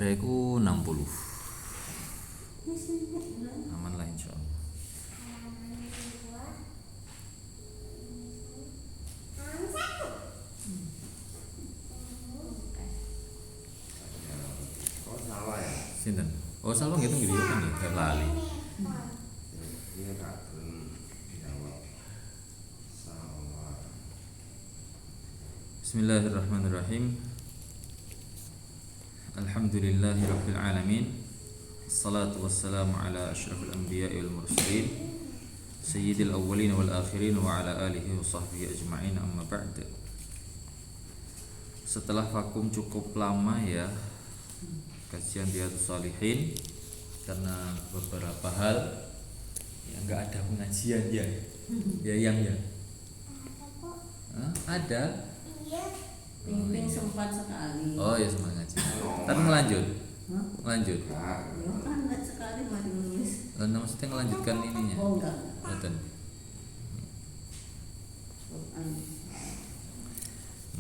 bateraiku 60. Aman lah insyaallah. Sinten? Oh, salah ngitung video kan ya, lali. Bismillahirrahmanirrahim. Alhamdulillahirabbil alamin. Wassalatu wassalamu ala asyrafil anbiya'i wal mursalin sayyidil awwalin wal akhirin wa ala alihi wa sahbihi ajma'in, amma ba'd. Setelah vakum cukup lama ya kajian Riyadhus Shalihin karena beberapa hal yang enggak ada pengajian ya. Ya yang ya. Ada. Pimpin sempat sekali. Oh ya sempat ngaji. Tapi ngelanjut. Lanjut. Ya kan enggak sekali mah nulis. Maksudnya ngelanjutkan ininya. Oh enggak. Betul.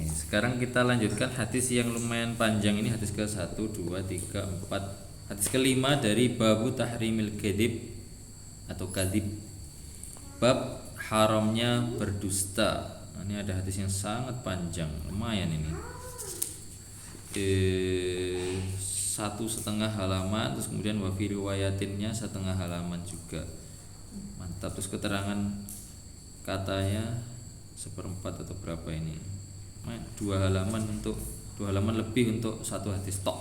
Nih, sekarang kita lanjutkan hadis yang lumayan panjang ini, hadis ke-1, 2, 3, 4. Hadis kelima dari babu tahrimil kadzib atau kadzib. Bab haramnya berdusta. Ini ada hadis yang sangat panjang, lumayan ini. 1,5 halaman, terus kemudian wafi riwayatinnya 1,5 halaman juga. Mantap. Terus keterangan katanya 1/4 atau berapa ini? 2 halaman lebih untuk satu hadis tok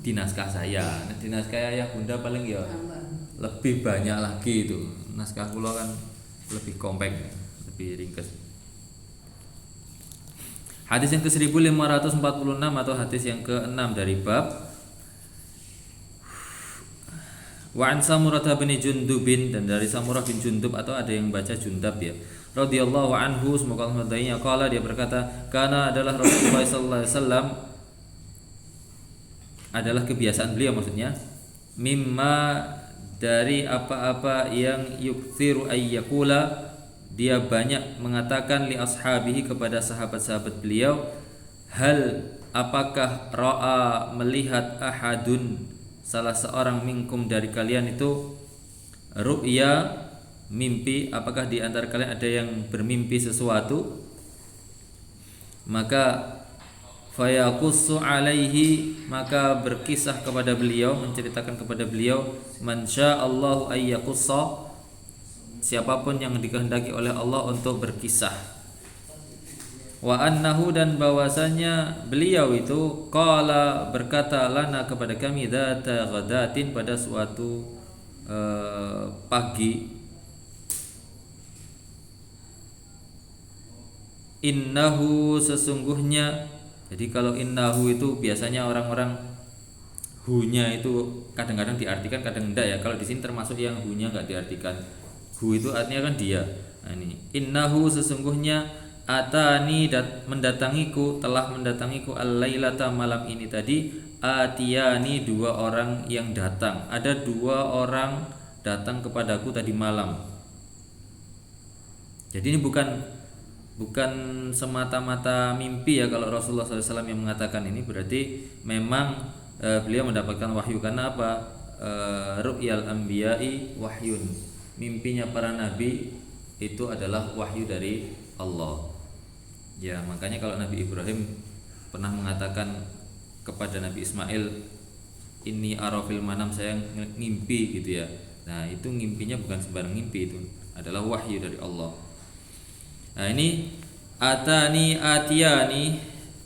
di naskah saya. Nah, di naskah ya Bunda paling ya lebih banyak lagi itu. Naskah kula kan lebih kompak, lebih ringkas. Hadis yang ke-1546 atau hadis yang ke-6 dari bab Wa an Samurah bin Jundubin, dan dari Samurah bin Jundub atau ada yang baca Jundab ya. Radhiyallahu anhu, semoga Allah meridainya, qala, dia berkata, kana adalah Rasulullah sallallahu alaihi wasallam, adalah kebiasaan beliau maksudnya, mimma dari apa-apa yang yukthiru ayyakula, dia banyak mengatakan li ashabihi kepada sahabat-sahabat beliau, hal apakah ra'a melihat ahadun salah seorang minkum dari kalian itu ru'ya mimpi, apakah di antara kalian ada yang bermimpi sesuatu, maka fayaqussu alaihi, maka berkisah kepada beliau, menceritakan kepada beliau, man sya'allahu ayyaqussa, siapapun yang dikehendaki oleh Allah untuk berkisah. Wa annahu, dan bahwasanya beliau itu qala berkata lana kepada kami, dzata ghadatin, pada suatu pagi, innahu, sesungguhnya. Jadi kalau innahu itu biasanya orang-orang hu-nya itu kadang-kadang diartikan, kadang enggak ya. Kalau di sini termasuk yang hu-nya enggak diartikan. Hu itu artinya kan dia. Nah ini innahu, sesungguhnya atani, mendatangiku, telah mendatangiku al-lailata, malam ini tadi, atiyani, 2 orang yang datang. Ada 2 orang datang kepadaku tadi malam. Jadi ini bukan semata-mata mimpi ya. Kalau Rasulullah SAW yang mengatakan ini berarti memang beliau mendapatkan wahyu. Karena apa? Ru'yal anbiya'i wahyun, mimpinya para nabi itu adalah wahyu dari Allah. Ya, makanya kalau Nabi Ibrahim pernah mengatakan kepada Nabi Ismail, ini arafil manam, saya ngimpi gitu ya. Nah, itu ngimpinya bukan sembarang ngimpi, itu adalah wahyu dari Allah. Nah, ini atani atiyani,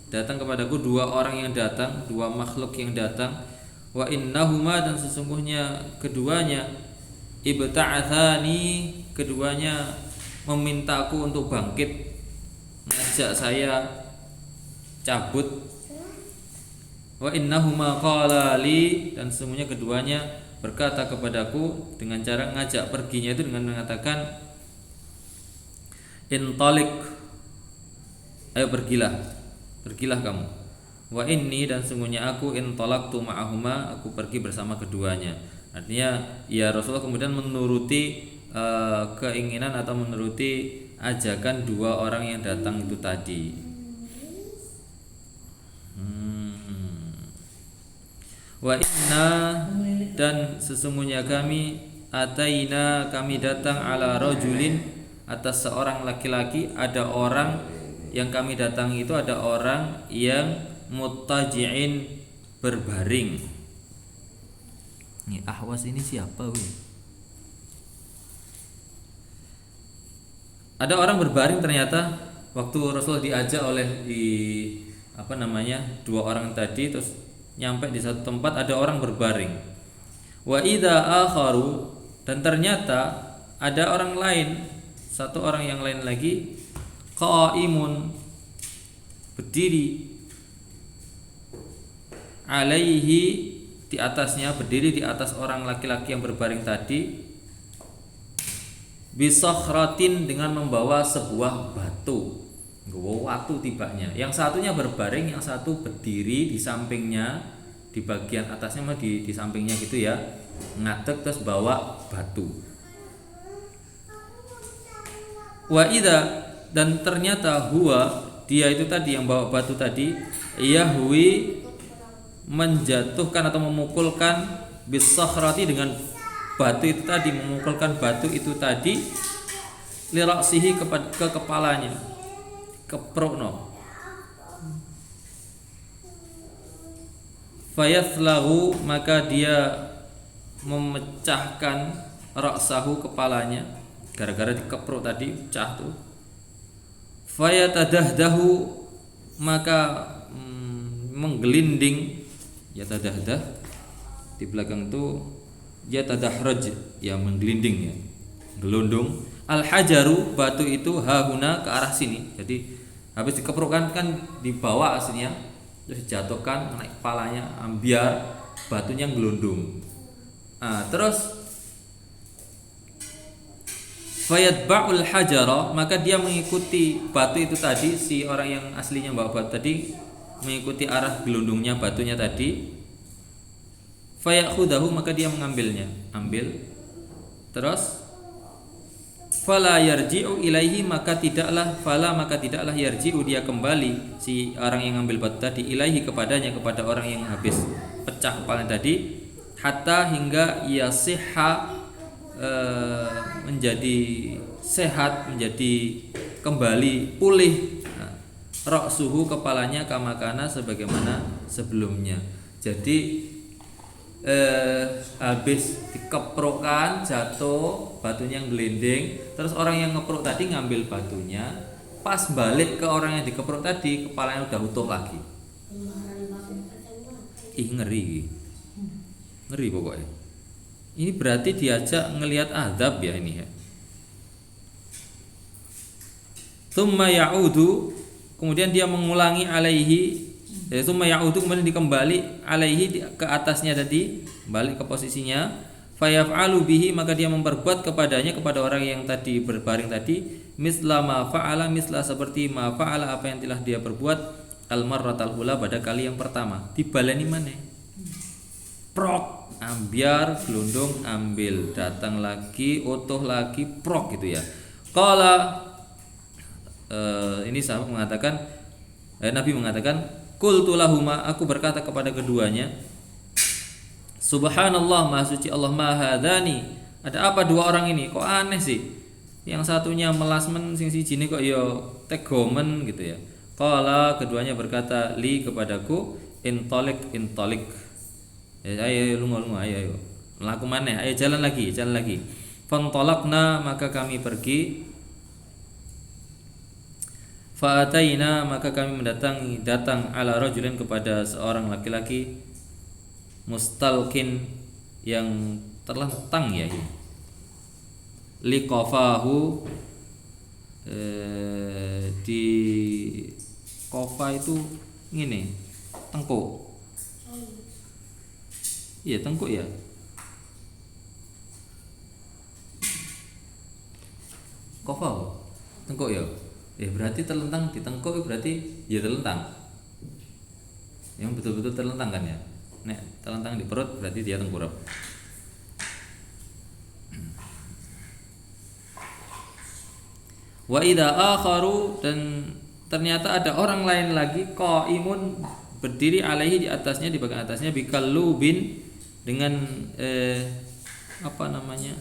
datang kepadaku 2 orang yang datang, 2 makhluk yang datang. Wa innahuma, dan sesungguhnya keduanya, ibta'atsani, keduanya memintaku untuk bangkit, ngajak saya cabut. Wa innahuma qala li, dan sesungguhnya keduanya berkata kepadaku dengan cara ngajak perginya itu dengan mengatakan, intalik, ayo pergilah kamu. Wa inni, dan sungguhnya aku, intalaqtu ma'ahuma, aku pergi bersama keduanya. Artinya ya Rasulullah kemudian menuruti keinginan atau menuruti ajakan 2 orang yang datang itu tadi. Wa inna dan sesungguhnya kami ataina kami datang ala rajulin atas seorang laki-laki, ada orang yang kami datangi itu ada orang yang muttaji'in berbaring. Ini Ahwas ini siapa weh? Ada orang berbaring ternyata waktu Rasul diajak oleh dua orang tadi, terus nyampe di satu tempat ada orang berbaring. Wa idza akharu dan ternyata ada orang lain, satu orang yang lain lagi qaimun berdiri alaihi di atasnya, berdiri di atas orang laki-laki yang berbaring tadi, bisakhratin dengan membawa sebuah batu, watu tibanya. Yang satunya berbaring, yang satu berdiri di sampingnya, di bagian atasnya mah di sampingnya gitu ya, ngadeg terus bawa batu. Wa idza dan ternyata huwa dia itu tadi yang bawa batu tadi, yahwi menjatuhkan atau memukulkan bisakhrati dengan batu itu tadi, memukulkan batu itu tadi liraksihi ke kepalanya, keprokno. Fayathlahu maka dia memecahkan raksahu kepalanya gara-gara dikeprok tadi pecah tuh. Fayatadahdahu maka menggelinding, yatadahdah di belakang itu yatadahraj ya, menggelinding ya, gelundung. Al hajaru batu itu hahuna ke arah sini. Jadi habis dikeprokkan kan dibawa aslinya, terus dijatuhkan naik kepalanya, biar batunya gelundung. Terus fayatba'ul hajara maka dia mengikuti batu itu tadi, si orang yang aslinya bawa batu tadi mengikuti arah gelundungnya batunya tadi. Fayakhudahu maka dia mengambilnya, terus fala yarji'u ilaihi maka tidaklah yarji'u dia kembali, si orang yang ngambil batu tadi, ilaihi kepadanya, kepada orang yang habis pecah kepala tadi, hatta hingga yasihha menjadi sehat, menjadi kembali pulih, ra'suhu kepalanya kamakana sebagaimana sebelumnya. Jadi habis dikeprokkan jatuh, batunya gelinding, terus orang yang ngeprok tadi ngambil batunya, pas balik ke orang yang dikeprok tadi kepalanya udah utuh lagi. Ngeri pokoknya. Ini berarti diajak ngelihat azab ya ini ya. Tsumma ya'udu kemudian dia mengulangi alaihi, tsumma ya'udu kemudian dikembali alaihi ke atasnya tadi, balik ke posisinya. Fayaf'alu bihi maka dia memperbuat kepadanya, kepada orang yang tadi berbaring tadi, misla ma fa'ala, misla seperti ma fa'ala apa yang telah dia perbuat al-marratal ula pada kali yang pertama. Dibaleni maneh. Prok, ambiar, gelundung, ambil, datang lagi, utuh lagi, prok gitu ya. Qala ini sahabat mengatakan, Nabi mengatakan, qultu lahuma aku berkata kepada keduanya, subhanallah maha suci Allah, ma hadani ada apa dua orang ini kok aneh sih, yang satunya melasmen sing siji kok ya tegomen gitu ya. Qala keduanya berkata li kepadaku, intalik ayo lunga ayo laku maneh, ayo jalan lagi. Fantalaqna maka kami pergi. Fa'ataina maka kami datang ala rajulin kepada seorang laki-laki mustalkin yang terlentang ya, liqafahu di kofa itu ngene, tengkuk. Iya tengkuk ya. Kofa tengkuk ya. Berarti terlentang di tengkuk berarti ya terlentang. Yang betul-betul terlentang kan ya. Nek terlentang di perut berarti dia tengkurap. Wa idza akharu dan ternyata ada orang lain lagi qaimun berdiri alaihi di atasnya, di bagian atasnya, bikallubin dengan apa namanya,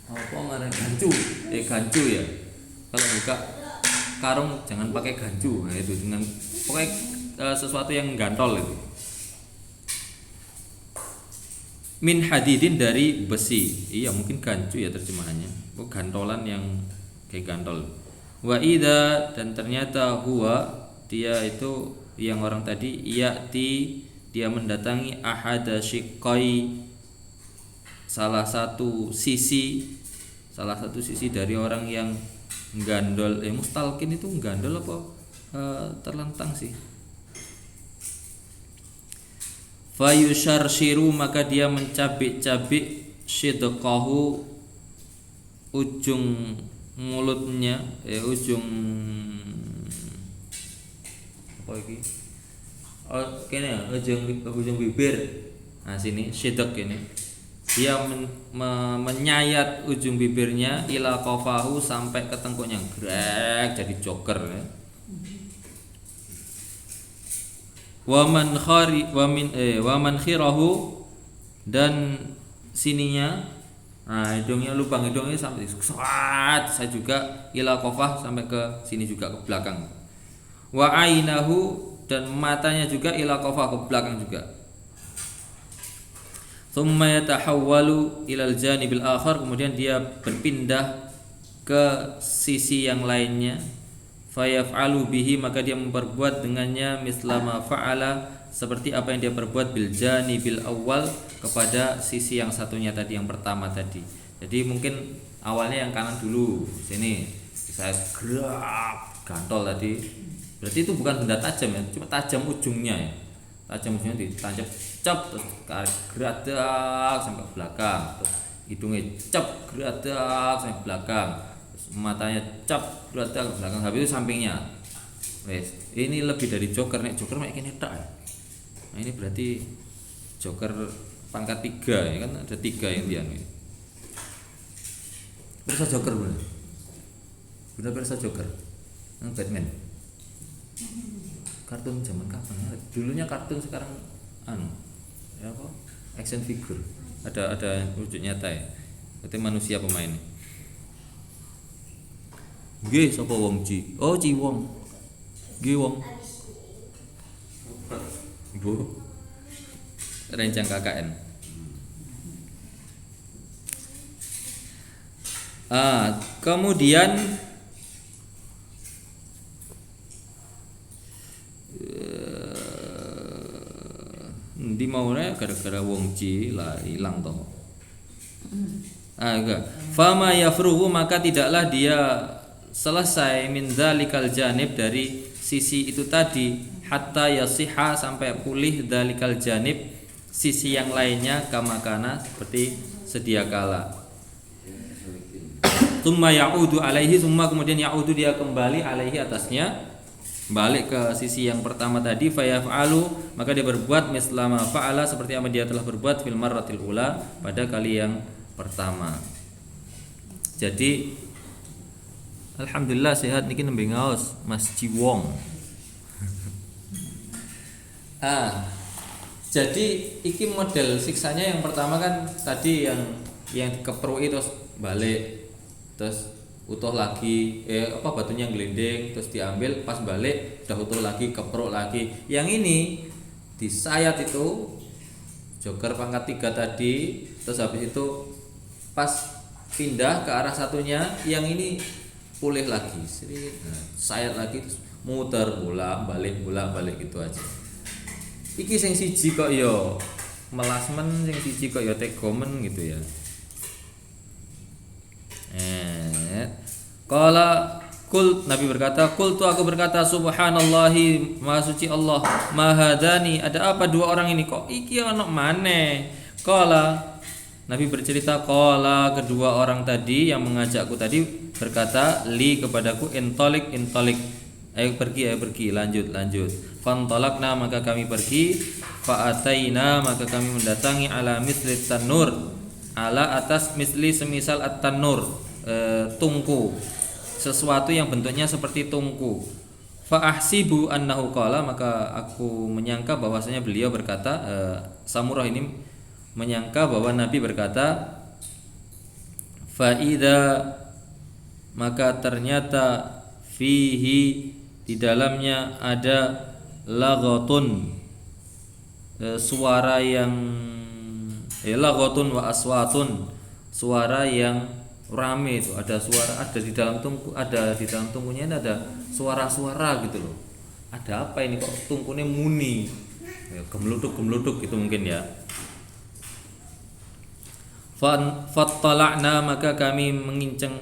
apa ngaran gancu, gancu ya. Kalau buka karung jangan pakai gancu, nah itu dengan pokoknya sesuatu yang gantol itu. Min hadidin, dari besi. Iya mungkin gancu ya terjemahannya. Oh, gantolan yang kayak gantol. Wa idza, dan ternyata huwa, dia itu yang orang tadi, ya'ti, dia mendatangi ahada syiqqai, salah satu sisi dari orang yang gandol. Mustalkin itu gandol apa terlentang sih. Fayusharshiru, maka dia mencabik-cabik shidqahu, ujung mulutnya, ujung apa iki? Oh, kene ya, ujung bibir. Nah, sini shidq ini. Dia menyayat ujung bibirnya ila qafahu, sampai ke tengkuknya, grek, jadi joker ya. Wa man khirahu, dan sininya, nah hidungnya, lubang hidungnya sampai saya juga ila qafah, sampai ke sini juga, ke belakang. Wa ainahu, dan matanya juga ila qafah, ke belakang juga. Tsumma yatahawwalu ilal janibil akhar, kemudian dia berpindah ke sisi yang lainnya. Fayaf'alu bihi, maka dia memperbuat dengannya mislama fa'ala, seperti apa yang dia perbuat bil janibil awal, kepada sisi yang satunya tadi, yang pertama tadi. Jadi mungkin awalnya yang kanan dulu, sini saya gerak gantol tadi. Berarti itu bukan benda tajam ya, cuma tajam ujungnya ya. Tajam ujungnya ditancap cap, terus geradak sampai ke belakang, terus hidungnya cap geradak sampai ke belakang, terus matanya cap geradak ke belakang, habis itu sampingnya. Wes, ini lebih dari joker, nek joker mek kene tok ya. Nah, ini berarti joker pangkat 3 ya kan, ada 3 yang dia nih. Persa joker bener. Bener persa joker. Batman. Kartun zaman kapan ya? Dulunya kartun, sekarang ya apa? Action figure. Ada wujud nyata ya. Berarti manusia pemain. Nggih, sapa wong Ci? Oh, Ci wong. Nggih wong. Bu. Rencang KKN. Kemudian di maune gara-gara wong Ci lah hilang toh. Enggak. Fama yafruhu, maka tidaklah dia selesai min dzalikal janib, dari sisi itu tadi, hatta yasiha, sampai pulih dzalikal janib, sisi yang lainnya, kamakana, seperti sedia kala. Tsumma ya'udu alaihi, tsumma kemudian ya'udu, dia kembali alaihi, atasnya, balik ke sisi yang pertama tadi. Fayaf'alu, maka dia berbuat mislama fa'ala, seperti apa dia telah berbuat fil marratil ula, pada kali yang pertama. Jadi alhamdulillah sehat niki nembe ngaos Mas Ciwong. Jadi iki model siksanya yang pertama kan tadi yang dikeprui terus balik, terus utuh lagi, batunya gelinding, terus diambil, pas balik udah utuh lagi, kepruk lagi. Yang ini disayat itu joker pangkat 3 tadi, terus habis itu pas pindah ke arah satunya, yang ini pulih lagi, sayat lagi, terus muter bolak balik gitu aja. Iki sing siji kok yo melasmen, sing siji kok yo tegomen gitu ya. Qala kul, Nabi berkata, qultu, aku berkata, subhanallahi, maha suci Allah, mahadani, ada apa dua orang ini, kok iki ono maneh. Qala, Nabi bercerita, qala, kedua orang tadi yang mengajakku tadi berkata, li, kepadaku, intolik, ayo pergi, lanjut. Fantolakna, maka kami pergi. Fa'ataina, maka kami mendatangi ala misli tanur, ala atas misli semisal at-tanur, tungku, sesuatu yang bentuknya seperti tungku. fa ahsibu annahu qala, maka aku menyangka bahwasanya beliau berkata, Samurah ini menyangka bahwa Nabi berkata, fa idza, maka ternyata fihi, di dalamnya ada laghatun, suara yang laghatun wa aswatun, suara yang rame. Itu ada suara, ada di dalam tungkunya ini ada suara-suara gitu loh. Ada apa ini kok tungkunya muni, gemluduk gitu mungkin ya. Fattala'na, maka kami menginceng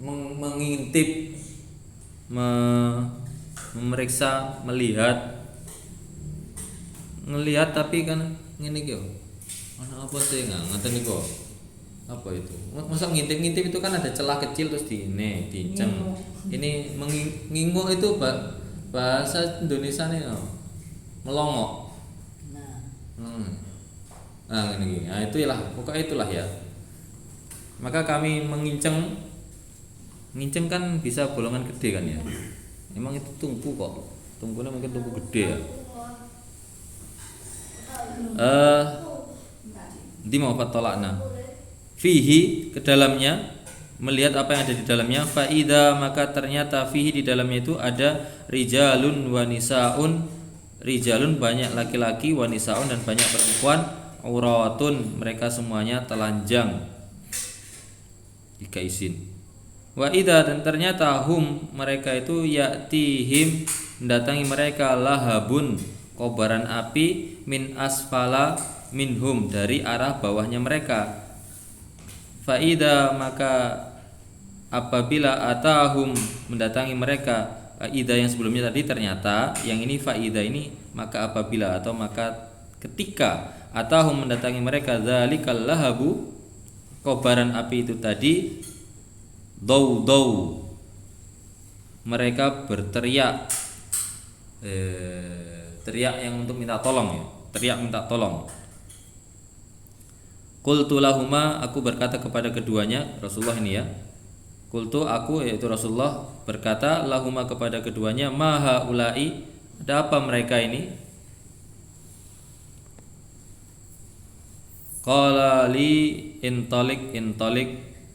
mengintip, memeriksa, ngelihat, tapi kan ngene iki yo. Ana apa sih ngoten niku? Apa itu? Masa ngintip-ngintip itu kan ada celah kecil terus diinceng. Ini nginguk itu bahasa Indonesia nih, melongok. Nah, ini. Nah, itulah, pokoknya itulah ya. Maka kami nginceng kan bisa bolongan gede kan ya. Emang itu tungku kok. Tungkunya mungkin tungku gede ya. Di mau fatolakna fihi, ke dalamnya, melihat apa yang ada di dalamnya. Faida, maka ternyata fihi, di dalamnya itu ada rijalun wa nisaun, rijalun banyak laki-laki, wa nisaun dan banyak perempuan, auratun mereka semuanya telanjang, dikaisin. Wa idza, dan ternyata hum mereka itu ya'tihim mendatangi mereka lahabun kobaran api min asfala minhum dari arah bawahnya mereka. Fa idza, maka apabila atahum mendatangi mereka, idza yang sebelumnya tadi ternyata, yang ini faida ini maka apabila atau maka ketika, atahum mendatangi mereka dzalikal lahabu kobaran api itu tadi, dau mereka berteriak, teriak yang untuk minta tolong ya, teriak minta tolong. Qultu lahuma, aku berkata kepada keduanya, Rasulullah ini ya. Qultu, aku yaitu Rasulullah berkata, lahuma kepada keduanya, ma haula'i, ada apa mereka ini? Qala li intalik,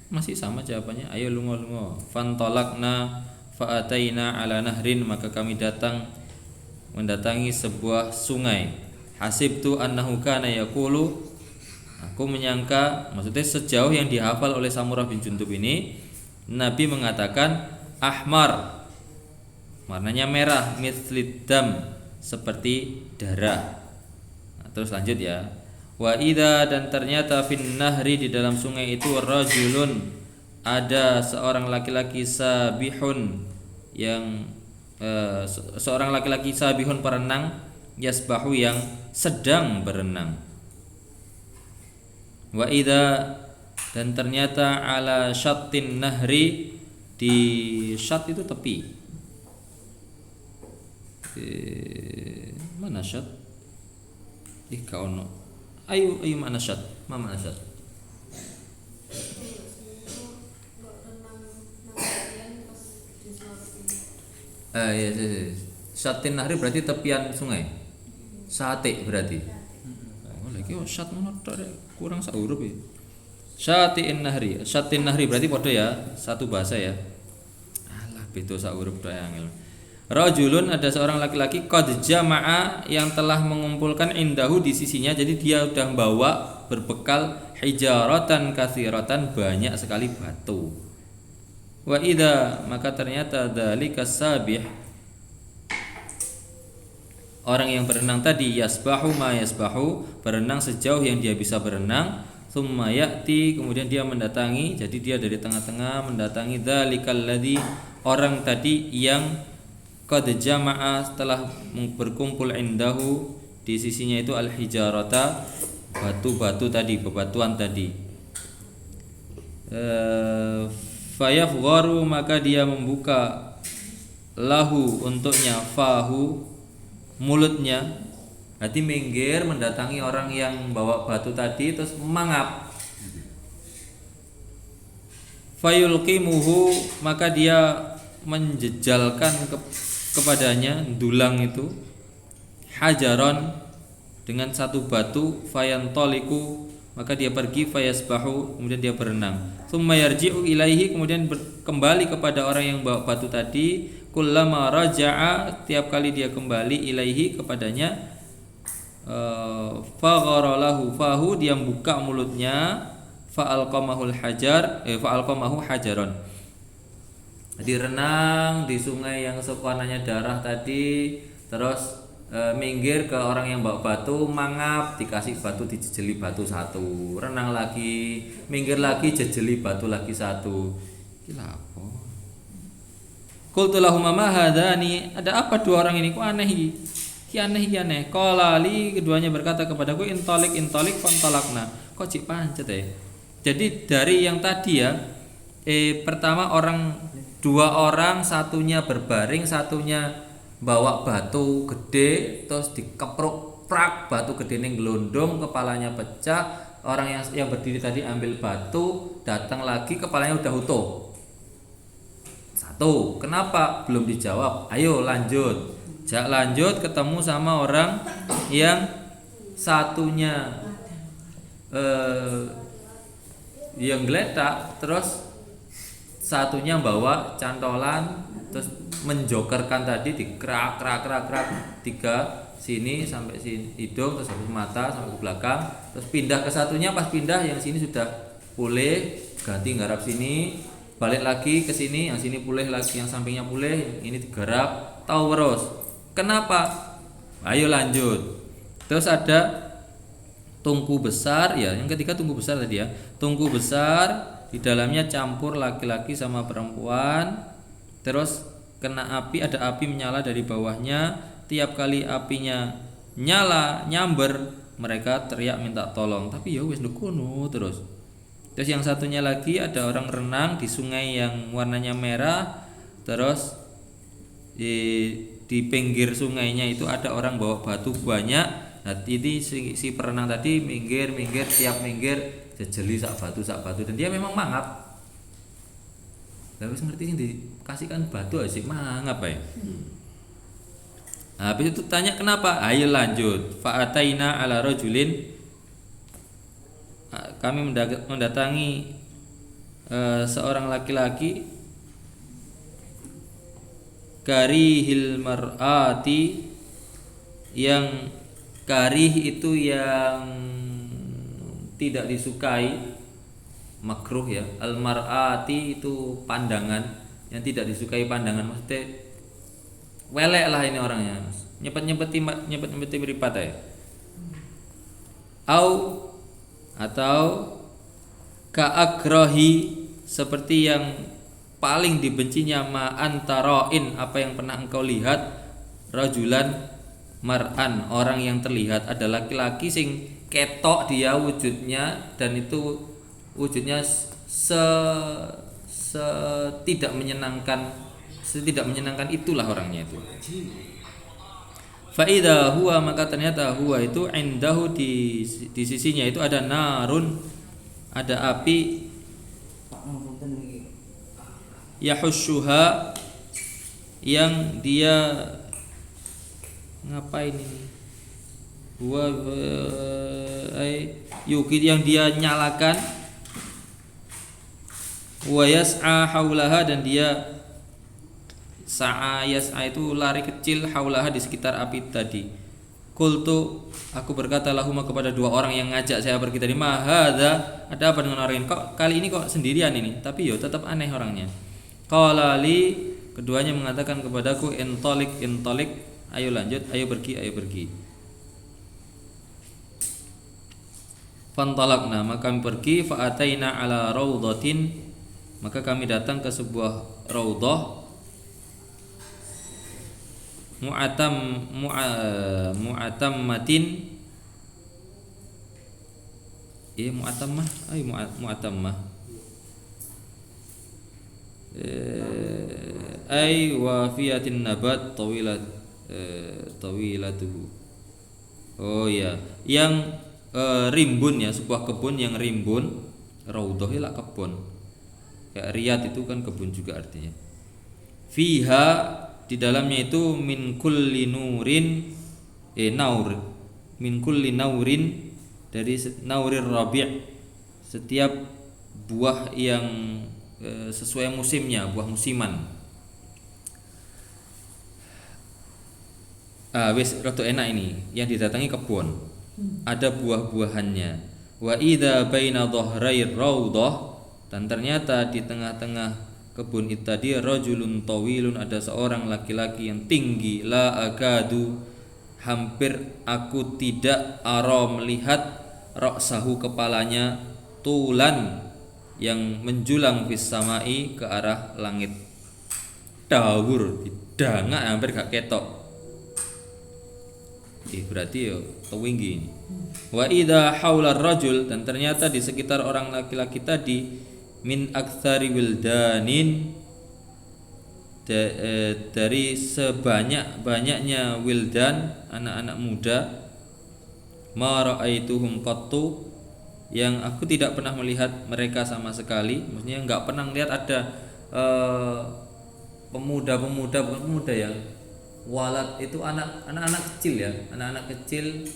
masih sama jawabannya, ayo lungo. Fantolakna fa'ataina ala nahrin, maka kami mendatangi sebuah sungai. Hasibtu annahu kana yaqulu, aku menyangka, maksudnya sejauh yang dihafal oleh Samurah bin Jundub ini, Nabi mengatakan ahmar, warnanya merah, mithlidam, seperti darah. Nah, terus lanjut ya. Wa idza, dan ternyata fin nahri, di dalam sungai itu, rajulun, ada seorang laki-laki sabihun, yang seorang laki-laki sabihun perenang, yasbahu, yang sedang berenang. Wa idza, dan ternyata ala syattin nahri, di syat itu tepi. Mana syat? Ono. Ayo mana syat? Mana syat? Iya. Syattin nahri berarti tepian sungai. Sate berarti. Lagi syat kurang saurup ya. Syattin nahri berarti podo ya, satu bahasa ya. Alah beda saurup tok angel. Rajulun, ada seorang laki-laki, qad jama'a, yang telah mengumpulkan indahu, di sisinya, jadi dia sudah membawa berbekal hijaratan katsiratan, banyak sekali batu. Wa idza, maka ternyata dzalika sabih, orang yang berenang tadi, yasbahu ma yasbahu, berenang sejauh yang dia bisa berenang. Tsumma ya'ti, kemudian dia mendatangi, jadi dia dari tengah-tengah mendatangi dzalikal ladzi, orang tadi yang qad jama'a, telah berkumpul indahu, di sisinya itu al-hijarata, batu-batu tadi, bebatuan tadi. Fayafgharu, maka dia membuka, lahu, untuknya, fahu, mulutnya. Berarti minggir mendatangi orang yang bawa batu tadi, terus mangap. Fayulqimuhu, maka dia menjejalkan kepadanya dulang itu hajaron dengan satu batu fayantoliku, maka dia pergi fayasbahu, kemudian dia berenang. Tsumma yarji'u ilaihi, kemudian kembali kepada orang yang bawa batu tadi. Kullama raja'a, tiap kali dia kembali ilaihi kepadanya, fagharalahu fahu, dia buka mulutnya, fa'alqamahul hajar, fa'alqamahu hajaron. Jadi renang di sungai yang warnanya darah tadi, terus minggir ke orang yang bawa batu, mangap, dikasih batu, dijejeli batu satu, renang lagi, minggir lagi, jejeli batu lagi satu. Gila apa? Qultu lahum ma hadani, ada apa dua orang ini, kok aneh iki? Ki aneh. Qala li, keduanya berkata kepadaku, intalik fantalakna. Kok cik pancet ya? Jadi dari yang tadi ya, pertama dua orang, satunya berbaring, satunya bawa batu gede, terus dikepruk prak, batu gede ning gelondong, kepalanya pecah. Orang yang berdiri tadi ambil batu, datang lagi, kepalanya udah utuh. Satu, kenapa? Belum dijawab. Ayo lanjut. Lanjut ketemu sama orang yang satunya yang geletak, terus satunya bawa cantolan, terus menjokerkan tadi, dikrak tiga, sini sampai sini hidung, terus habis mata sampai ke belakang, terus pindah ke satunya. Pas pindah yang sini sudah pulih, ganti garap sini, balik lagi ke sini, yang sini pulih lagi, yang sampingnya pulih, ini digarap, tahu terus. Kenapa? Ayo lanjut. Terus ada tungku besar ya, yang ketiga tungku besar tadi ya, tungku besar, di dalamnya campur laki-laki sama perempuan, terus kena api, ada api menyala dari bawahnya. Tiap kali apinya nyala nyamber, mereka teriak minta tolong, tapi ya wis ndukono terus. Terus yang satunya lagi ada orang renang di sungai yang warnanya merah, terus di pinggir sungainya itu ada orang bawa batu banyak. Nah, ini si perenang tadi minggir, tiap minggir jejeli sak batu, dan dia memang mangap. Lah wis ngerti sing dikasihkan batu asik mangap ae. Nah, habis itu tanya kenapa? Ayo lanjut. Fa'ataina ala rajulin, kami mendatangi seorang laki-laki karihil mar'ati, yang karih itu yang tidak disukai, makruh ya. Al mar'ati itu pandangan, yang tidak disukai pandangan, maksudnya welek lah ini orangnya, nyepet-nyepeti meripat ya. Atau ka'akrahi, seperti yang paling dibencinya ma'antaroin, apa yang pernah engkau lihat, rajulan mar'an, orang yang terlihat, ada laki-laki sing ketok dia wujudnya, dan itu wujudnya tidak menyenangkan, itulah orangnya itu. Faida huwa, maka ternyata huwa itu indahu, di sisinya itu ada narun, ada api, yahushuha, yang dia ngapain ini? Huwa yuki, yang dia nyalakan, wa yas'a haulaha, dan dia sa'a, yas'a itu lari kecil, haulaha, di sekitar api tadi. Qultu, aku berkata lahuma, kepada dua orang yang ngajak saya pergi tadi, ma hadza, ada apa dengan orang ini? Kok kali ini kok sendirian ini? Tapi yo tetap aneh orangnya. Qala li, keduanya mengatakan kepadaku, intolik, ayo lanjut, ayo pergi. Fantalakna, maka kami pergi, fa'ataina ala raudhatin, maka kami datang ke sebuah raudhah, mu'atammatin, mu'atammah ay wafiyatin nabat tawilatuhu. Oh ya, yang rimbun ya, sebuah kebun yang rimbun. Raudhah lah kebun. Kayak Riyadh itu kan kebun juga artinya. fiha di dalamnya itu min kulli nurin naur min kulli naurin dari naurir rabi' setiap buah yang sesuai musimnya, buah musiman. Wis rada enak ini yang didatangi kebun. Ada buah-buahannya. Wa idza baina dhahrai raudhah dan ternyata di tengah-tengah kebun itu tadi rajulun tawilun, ada seorang laki-laki yang tinggi, la akadu hampir aku tidak ara melihat ra'sahu kepalanya, tulan yang menjulang fis samai ke arah langit. Dawur didangak hampir gak ketok. Berarti yo tinggi. Wa idza haula rajul dan ternyata di sekitar orang laki-laki tadi min aktsari wildanin dari sebanyak-banyaknya wildan, anak-anak muda, ma ra'aituhum qattu yang aku tidak pernah melihat mereka sama sekali. Maksudnya enggak pernah lihat ada pemuda-pemuda, bukan pemuda ya, walad itu anak-anak kecil ya, anak-anak kecil,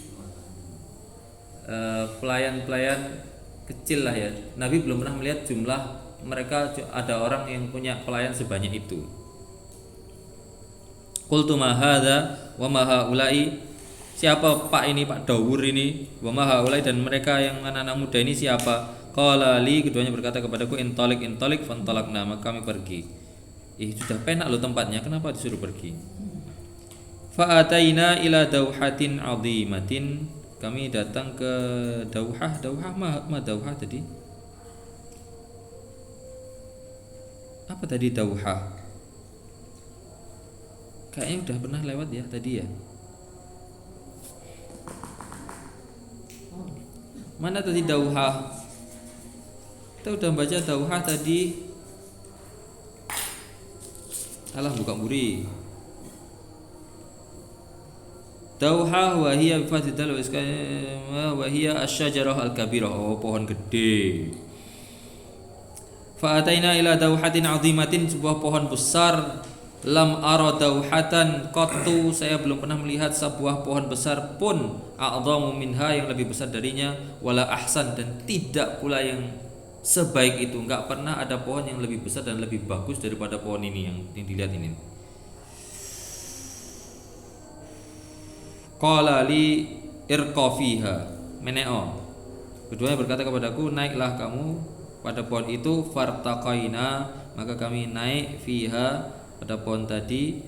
pelayan-pelayan kecil lah ya. Nabi belum pernah melihat jumlah mereka ada orang yang punya pelayan sebanyak itu. Qultu ma hadza wa ma haula'i, siapa Pak ini, Pak Dawur ini, wa ma haula'i dan mereka yang anak-anak muda ini siapa? Qala li, keduanya berkata kepadaku, intalik fantalakna, maka kami pergi. Sudah penak loh tempatnya, kenapa disuruh pergi? Fa'ataina ila dauhatin 'azimatin, kami datang ke dauhah ma dauhah tadi. Apa tadi dauhah? Kayaknya udah pernah lewat ya tadi ya. Mana tadi dauhah? Kita udah baca dauhah tadi. Alah buka buri. Dauhah wa hiya bi fathil wa hiya asy-syajarah al-kabirah, pohon gede. Fa ataina ila dauhatin 'azimatin, sebuah pohon besar. Lam ara dauhatan qattu, saya belum pernah melihat sebuah pohon besar pun a'dhamu minha, yang lebih besar darinya, wala ahsan dan tidak pula yang sebaik itu. Enggak pernah ada pohon yang lebih besar dan lebih bagus daripada pohon ini yang dilihat ini. Qala li irqa fiha meneo, keduanya berkata kepadaku, naiklah kamu pada pohon itu. Fartaqaina, maka kami naik fiha pada pohon tadi.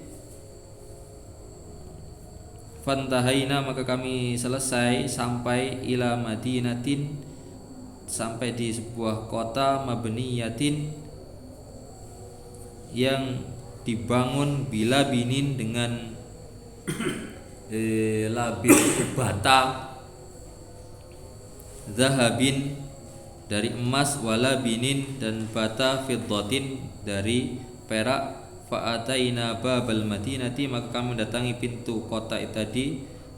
Fantahaina, maka kami selesai sampai ila madinatin, sampai di sebuah kota, mabniyatin yang dibangun bila binin dengan labin bata, zahabin dari emas, wala binin dan bata fiddatin dari perak. Fa'ataina babal madinati, maka kami mendatangi pintu kota itu tadi.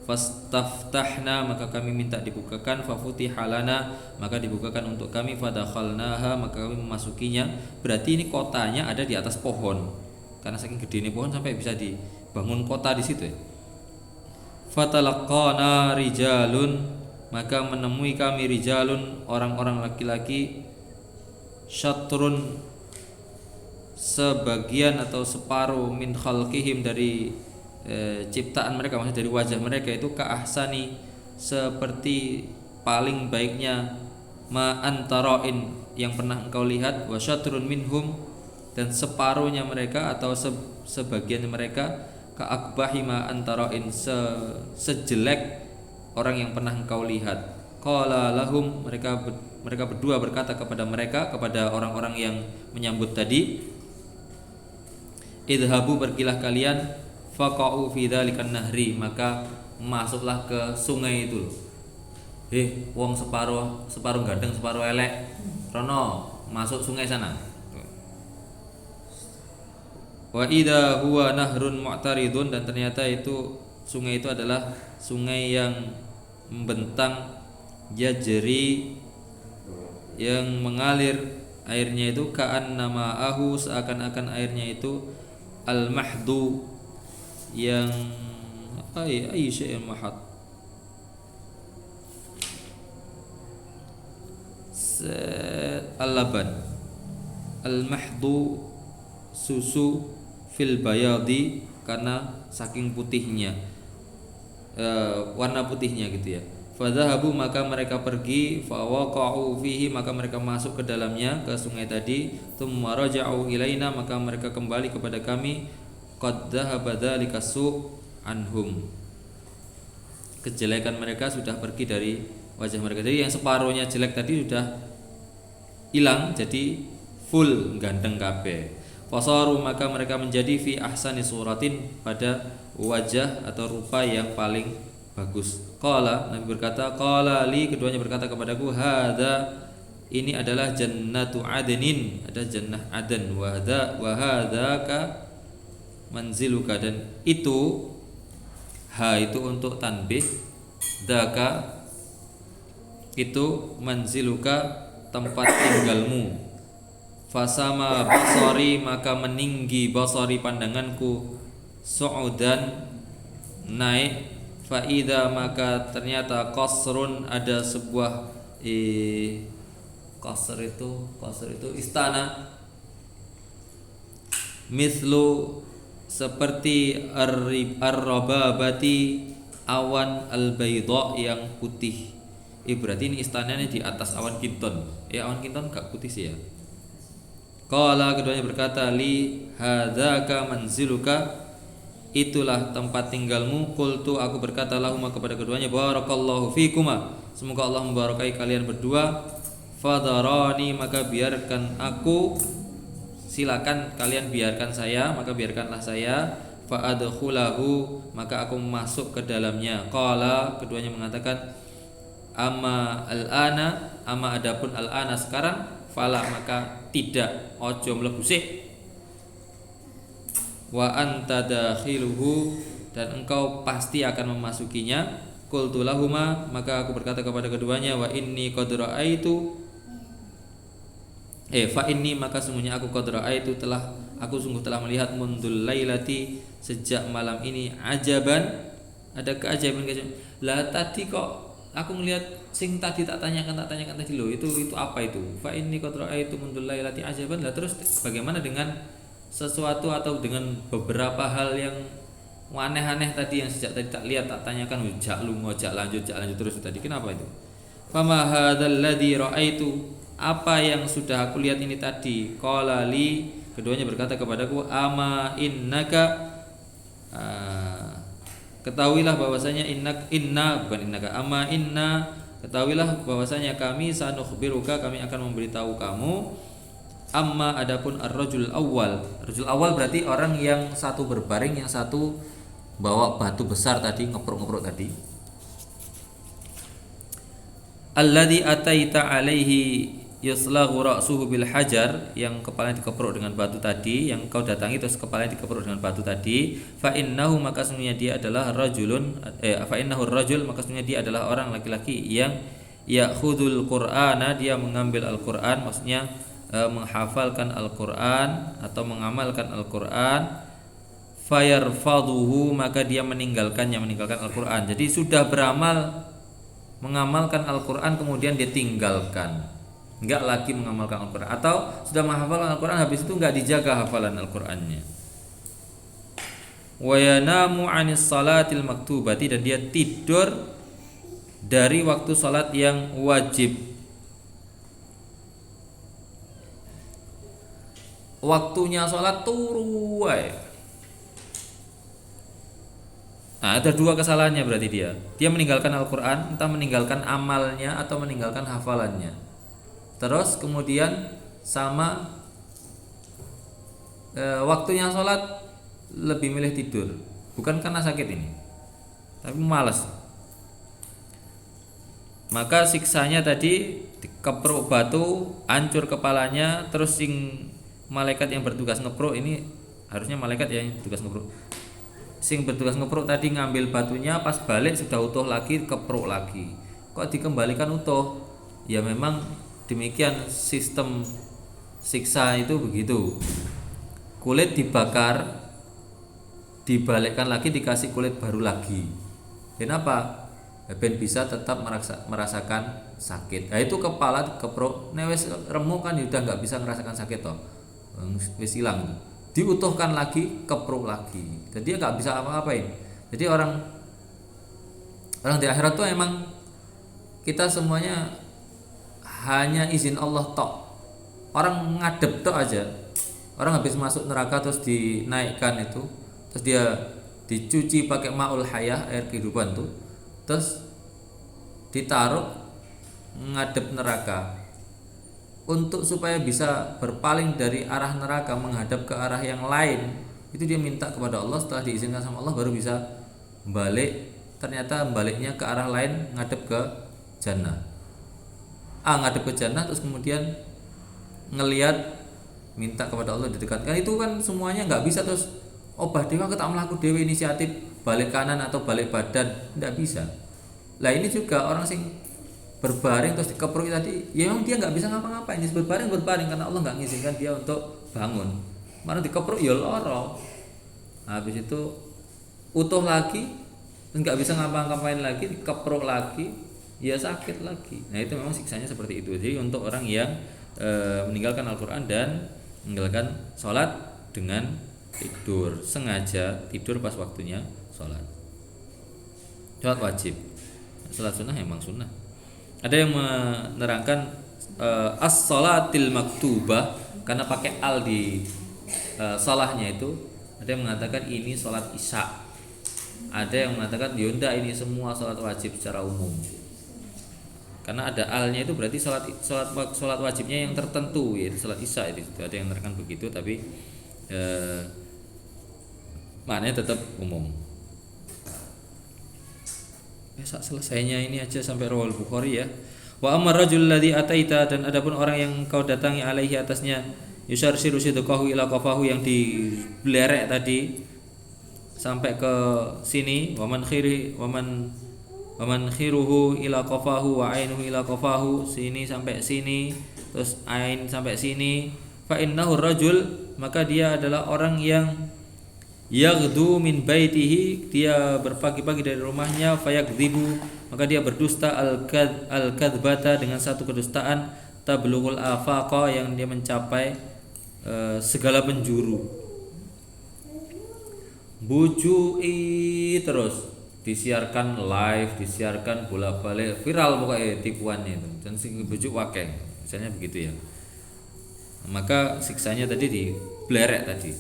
Fastaftahna, maka kami minta dibukakan. Fafutiha lana, maka dibukakan untuk kami. Fadakhalnaha, maka kami memasukinya. Berarti ini kotanya ada di atas pohon, karena saking gede ini pohon sampai bisa dibangun kota di situ ya. Fatalaqqana rijalun, maka menemui kami rijalun, orang-orang laki-laki, syatrun sebagian atau separuh, min khalqihim dari ciptaan mereka, maksudnya dari wajah mereka itu, ka ahsani seperti paling baiknya, ma antara'in yang pernah engkau lihat, wa syatrun minhum dan separuhnya mereka atau sebagian mereka, ka akbahi ma antara'in sejelek orang yang pernah engkau lihat. Qala lahum, mereka berdua berkata kepada mereka, kepada orang-orang yang menyambut tadi, idhabu, pergilah kalian, faqa'u fi dzalikan nahri, maka masuklah ke sungai itu. Wong separuh gandeng separuh elek, rono masuk sungai sana. Wa idza huwa nahrun mu'taridun, dan ternyata itu sungai itu adalah sungai yang membentang, yajri yang mengalir airnya itu, ka'an nama ahu seakan-akan airnya itu al-mahdu yang ay syai'in mahad, al-laban, al-mahdu susu, fil bayadi karena saking putihnya, warna putihnya gitu ya. Fadhahabu maka mereka pergi, fawaqa'u fihi maka mereka masuk ke dalamnya, ke sungai tadi. Tsumma raja'u ilaina maka mereka kembali kepada kami. Qad dhahaba dzalika su' anhum, kejelekan mereka sudah pergi dari wajah mereka. Jadi yang separuhnya jelek tadi sudah hilang, jadi full ganteng kabeh. Fasaru maka mereka menjadi fi ahsani suratin pada wajah atau rupa yang paling bagus. Qala Nabi berkata, qala li keduanya berkata kepadaku, hadza ini adalah jannatu adnin, ada jannah aden, wa hadzaka manziluka, dan itu ha itu untuk tanbih, daka itu manziluka tempat tinggalmu. Fasama basari maka meninggi basari pandanganku, su'udan naik, faida maka ternyata qasrun ada sebuah qasr itu istana, mislu seperti ar-rababati awan al-baydha yang putih. Berarti ini istananya di atas awan kinton. Awan kinton gak putih sih ya. Qala keduanya berkata, li hadzaka manziluka, itulah tempat tinggalmu. Qultu aku berkata lahuma kepada keduanya, barakallahu fikuma, semoga Allah memberkahi kalian berdua. Fadarani maka biarkan aku, silakan kalian biarkan saya, maka biarkanlah saya. Fa adkhulahu maka aku masuk ke dalamnya. Qala keduanya mengatakan, amma al-ana, amma adapun al-ana sekarang, fala maka tidak, ojo mlebu sih. Wa anta dakhiluhu dan engkau pasti akan memasukinya. Qultu lahuma maka aku berkata kepada keduanya, wa inni qad ra'aitu fa inni maka sungguhnya aku qad ra'aitu aku sungguh telah melihat mundul lailati sejak malam ini, ajaban ada keajaiban. Lah tadi kok aku melihat sing tadi tak tanyakan tadi loh, itu apa itu? Fa inni qad ra'aitu mundul lailati ajaban. Lah terus bagaimana dengan sesuatu atau dengan beberapa hal yang aneh-aneh tadi yang sejak tadi tak lihat tak tanyakan, jak lanjut terus tadi, kenapa itu? Fama hadzal ladzi ra'aitu, apa yang sudah aku lihat ini tadi? Qala li keduanya berkata kepadaku, ama innaka ketahuilah bahwasanya ketahuilah bahwasanya kami sanukhbiruka kami akan memberitahu kamu, amma adapun ar-rajul awal berarti orang yang satu berbaring, yang satu bawa batu besar tadi, ngeprok tadi. Alladzi ataita alaihi yaslaghu ra'suhu bil hajar, yang kepalanya dikeprok dengan batu tadi, yang kau datangi terus kepalanya dikeprok dengan batu tadi. Fa innahu maka sesungguhnya dia adalah rajulun fa innahu rajul maka sesungguhnya dia adalah orang laki-laki yang ya'khudul qur'ana, dia mengambil Al-Qur'an, maksudnya menghafalkan Al-Qur'an atau mengamalkan Al-Qur'an. Fayarfaduhu maka dia meninggalkan Al-Qur'an. Jadi sudah beramal mengamalkan Al-Qur'an kemudian dia tinggalkan, enggak lagi mengamalkan Al-Qur'an, atau sudah menghafalkan Al-Qur'an habis itu enggak dijaga hafalan Al-Qur'annya. Wa yanamu 'anis salatil maktubati, dan dia tidur dari waktu salat yang wajib. Waktunya salat turu wae. Nah, ada dua kesalahannya berarti dia meninggalkan Al-Qur'an, entah meninggalkan amalnya atau meninggalkan hafalannya. Terus kemudian sama waktunya sholat lebih milih tidur, bukan karena sakit ini, tapi malas. Maka siksanya tadi dikeprok batu, hancur kepalanya. Terus malaikat yang bertugas ngeprok ini, harusnya malaikat yang bertugas ngeprok, bertugas ngeprok tadi ngambil batunya, pas balik sudah utuh lagi, keprok lagi. Kok dikembalikan utuh? Ya memang demikian sistem siksa itu begitu. Kulit dibakar dibalikkan lagi, dikasih kulit baru lagi. Kenapa? Ben bisa tetap merasakan sakit. Nah itu kepala keprok, wis remuk kan udah nggak bisa merasakan sakit toh, wis hilang. Diutuhkan lagi, keprok lagi. Jadi dia nggak bisa apa-apain. Jadi orang di akhirat tuh emang kita semuanya hanya izin Allah tok. Orang ngadep tok aja. Orang habis masuk neraka terus dinaikkan itu, terus dia dicuci pakai ma'ul hayah, air kehidupan tuh, terus ditaruh ngadep neraka untuk supaya bisa berpaling dari arah neraka menghadap ke arah yang lain. Itu dia minta kepada Allah, setelah diizinkan sama Allah baru bisa balik. Ternyata baliknya ke arah lain, ngadep ke jannah. Ngadep ke jannah, terus kemudian ngelihat, minta kepada Allah didekatkan. Itu kan semuanya nggak bisa terus obah dewa tak melaku dewa inisiatif balik kanan atau balik badan, nggak bisa. Lah ini juga orang sing berbaring terus dikepruk tadi, ya memang dia nggak bisa ngapa-ngapain. Dia berbaring karena Allah nggak mengizinkan dia untuk bangun. Mana dikepruk ya loro. Habis itu utuh lagi, nggak bisa ngapa-ngapain lagi, dikepruk lagi, ya sakit lagi. Nah itu memang siksanya seperti itu. Jadi untuk orang yang meninggalkan Al-Quran dan meninggalkan sholat dengan tidur, sengaja tidur pas waktunya sholat. Sholat wajib, sholat sunnah emang sunnah. Ada yang menerangkan as-sholatil maktubah karena pakai al di sholahnya itu. Ada yang mengatakan ini sholat isya. Ada yang mengatakan yonda ini semua sholat wajib secara umum. Karena ada alnya itu berarti sholat wajibnya yang tertentu, yaitu sholat isya itu. Ada yang menerangkan begitu, tapi maknanya tetap umum. Selesainya ini aja sampai rawal Bukhari ya. Wa amar rajul ladzi ataita, dan adapun orang yang kau datangi alaihi atasnya, yusarsiru sidqahu ila qafahu, yang dibelerek tadi sampai ke sini, waman khiruhu ila qafahu wa ainuhu ila qafahu, sini sampai sini, terus ain sampai sini. Fa innahu rajul, maka dia adalah orang yang yaghdu min baitihi, dia berpagi-pagi dari rumahnya, fayakdzibu, maka dia berdusta al-kadzbata, dengan satu kedustaan, tablughul afaqa, yang dia mencapai segala penjuru. Bujui, terus disiarkan live, disiarkan bolak-balik, viral pokoknya tipuannya itu, dan sing bujuk wakeng, misalnya begitu ya. Maka siksanya tadi di blerek tadi.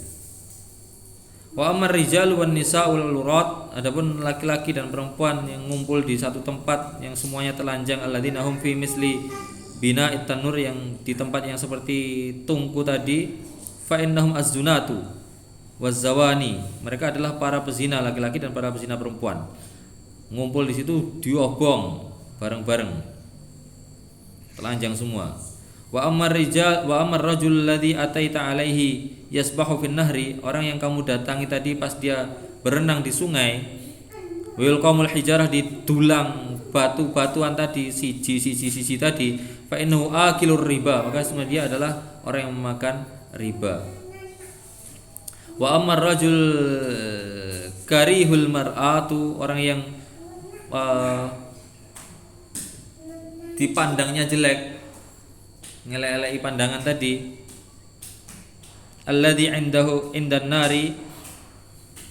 Wa amar rijal wan nisaul lurat, adapun laki-laki dan perempuan yang ngumpul di satu tempat yang semuanya telanjang, alladzina hum fi misli bina tanur, yang di tempat yang seperti tungku tadi, fa innahum az-zunatu waz-zawani, mereka adalah para pezina laki-laki dan para pezina perempuan. Ngumpul di situ diobong bareng-bareng, telanjang semua. Wa ammar rajul ladzi ataita alaihi yasbahu fin nahri, orang yang kamu datangi tadi pas dia berenang di sungai, wil qaumul hijarah, didulang batu-batuan tadi, siji tadi, fa innahu akilur riba, maka sebenarnya dia adalah orang yang memakan riba. Wa ammar rajul karihul mar'atu, orang yang dipandangnya jelek, ngelek-eleki pandangan tadi, alladzi indan nari,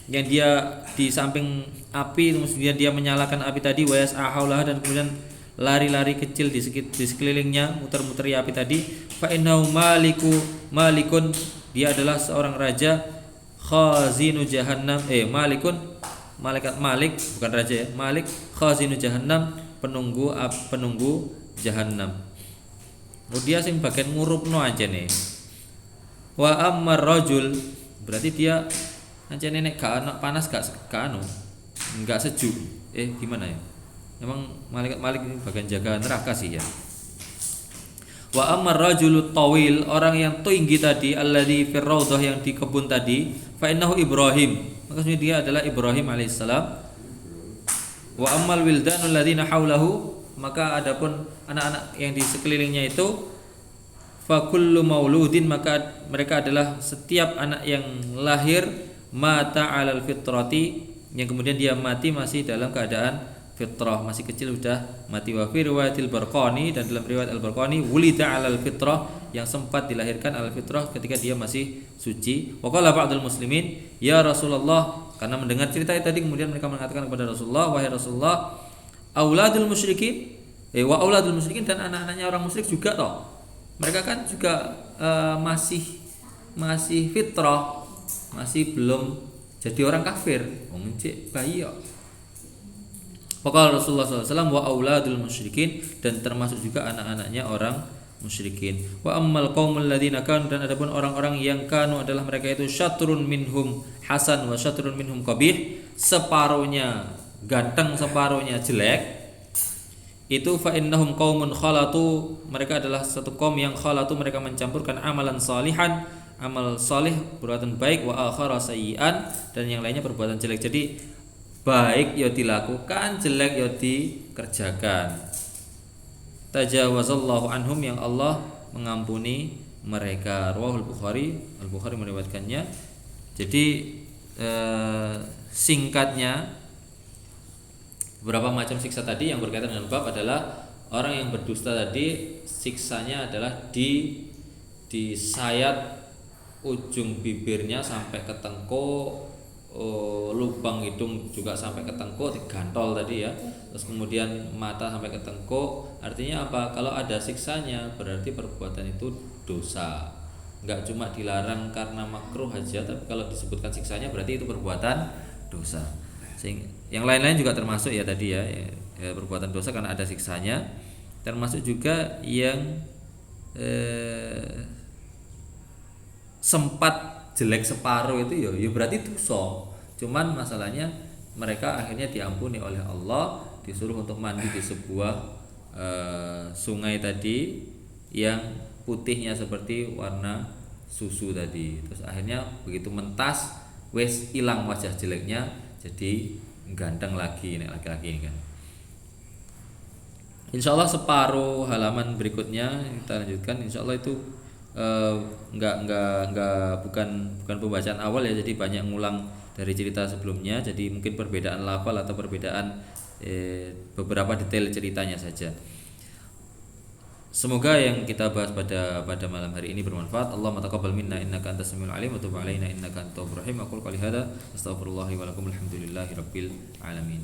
yang dia di samping api, kemudian dia menyalakan api tadi, wa yas'ahaulah, dan kemudian lari-lari kecil di sekelilingnya, muter-muter api tadi, fa innahu malikun, dia adalah seorang raja, khazinu jahannam, malikun, malaikat Malik, bukan raja ya, Malik, khazinu jahannam, penunggu jahannam. Dia sing bagian ngurupno aja nih. Wa ammar rajul, berarti dia aja nek gak panas, gak sejuk. Gimana ya? Memang malaikat Malik ini bagian jaga neraka sih ya. Wa ammar rajul tawil, orang yang tinggi tadi, alladzi fir raudhah, yang di kebun tadi, fa innahu Ibrahim, maksudnya dia adalah Ibrahim alaihissalam. Wa ammal wildanul ladzina haulahu, maka adapun anak-anak yang di sekelilingnya itu, fa kullu mauludin, maka mereka adalah setiap anak yang lahir, mata 'alal fitrati, yang kemudian dia mati masih dalam keadaan fitrah, masih kecil sudah mati. Wa fi riwayatil Barqani, dan dalam riwayat Al-Barqani wulida 'alal fitrah, yang sempat dilahirkan al fitrah ketika dia masih suci. Wa qala ba'dul muslimin ya Rasulullah, karena mendengar cerita itu tadi kemudian mereka mengatakan kepada Rasulullah, wahai Rasulullah, auladul musyrikin wa auladul musyrikin, dan anak-anaknya orang musyrik juga toh. Mereka kan juga masih fitrah, masih belum jadi orang kafir. Wong cek bayi kok. Faqala Rasulullah SAW wa auladul musyrikin, dan termasuk juga anak-anaknya orang musyrikin. Wa ammal qaumul ladzina kanu, dan adapun orang-orang yang kanu adalah mereka itu syatrun minhum hasan wa syatrun minhum qabih, separuhnya ganteng separuhnya jelek. Itu fa innahum qaumun khalatu, mereka adalah satu kaum yang khalatu, mereka mencampurkan amalan salihan, amal salih, perbuatan baik, wa akhara sayyi'an, dan yang lainnya perbuatan jelek. Jadi baik ya dilakukan, jelek ya dikerjakan. Tajawazallahu anhum, yang Allah mengampuni mereka. Rawahul Bukhari, Al-Bukhari meriwayatkannya. Jadi singkatnya, beberapa macam siksa tadi yang berkaitan dengan bab adalah orang yang berdusta tadi, siksanya adalah disayat ujung bibirnya sampai ke tengkuk, lubang hidung juga sampai ke tengkuk, digantol tadi ya. Terus kemudian mata sampai ke tengkuk. Artinya apa? Kalau ada siksanya berarti perbuatan itu dosa. Enggak cuma dilarang karena makruh aja, tapi kalau disebutkan siksanya berarti itu perbuatan dosa. Yang lain-lain juga termasuk ya tadi ya, perbuatan dosa karena ada siksanya. Termasuk juga yang sempat jelek separuh itu ya berarti dosa. Cuman masalahnya mereka akhirnya diampuni oleh Allah, disuruh untuk mandi di sebuah sungai tadi yang putihnya seperti warna susu tadi. Terus akhirnya begitu mentas, wes hilang wajah jeleknya, jadi ganteng lagi nek laki-laki ini kan. Insyaallah separuh halaman berikutnya kita lanjutkan. Insyaallah itu bukan pembacaan awal ya, jadi banyak ngulang dari cerita sebelumnya, jadi mungkin perbedaan lafal atau perbedaan beberapa detail ceritanya saja. Semoga yang kita bahas pada malam hari ini bermanfaat. Allahumma taqabbal minna innaka antas samiul alim wa tub alaina innaka antat tawwabur rahim. Aqul qouli hadza astaghfirullahi wa lakum, alhamdulillahi rabbil alamin.